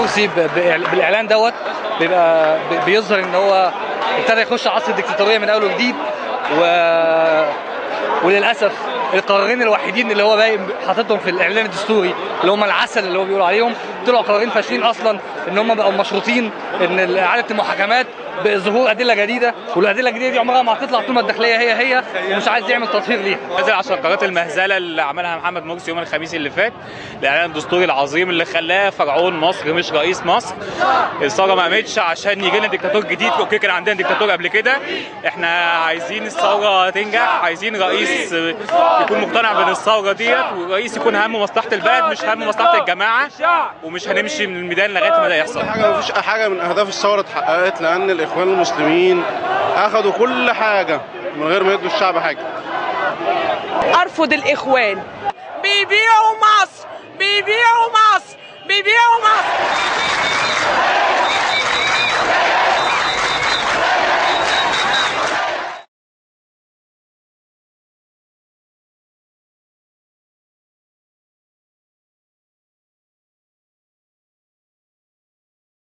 مرسي بالاعلان دوت بيبقى بيظهر ان هو ابتدى يخش عصر الدكتاتوريه من اول وجديد، وللاسف القرارين الوحيدين اللي هو باقي حاططهم في الاعلان الدستوري اللي هم العسل اللي هو بيقولوا عليهم طلعوا قرارين فاشلين اصلا، ان هم بقوا مشروطين ان اعاده المحاكمات بظهور ادله جديده، والادله الجديده دي عمرها ما هتطلع طول ما الداخليه هي ومش عايز يعمل تطهير ليها. نزل عشان قرارات المهزله اللي عملها محمد مرسي يوم الخميس اللي فات، الاعلان الدستوري العظيم اللي خلاه فرعون مصر مش رئيس مصر. الثوره ما قامتش عشان يجي لنا ديكتاتور جديد، اوكي كان عندنا ديكتاتور قبل كده، احنا عايزين الثوره تنجح، عايزين رئيس يكون مقتنع بان الثوره ديت، ورئيس يكون همه مصلحه البلد مش هم مصلحه الجماعه، ومش هنمشي من الميدان لغايه ما ده يحصل. مفيش حاجه من اهداف الثوره اتحققت، لان الاخوان المسلمين اخذوا كل حاجه من غير ما يدوا الشعب حاجه. ارفض الاخوان، بيبيعوا مصر، بيبيعوا مصر، بيبيعوا مصر.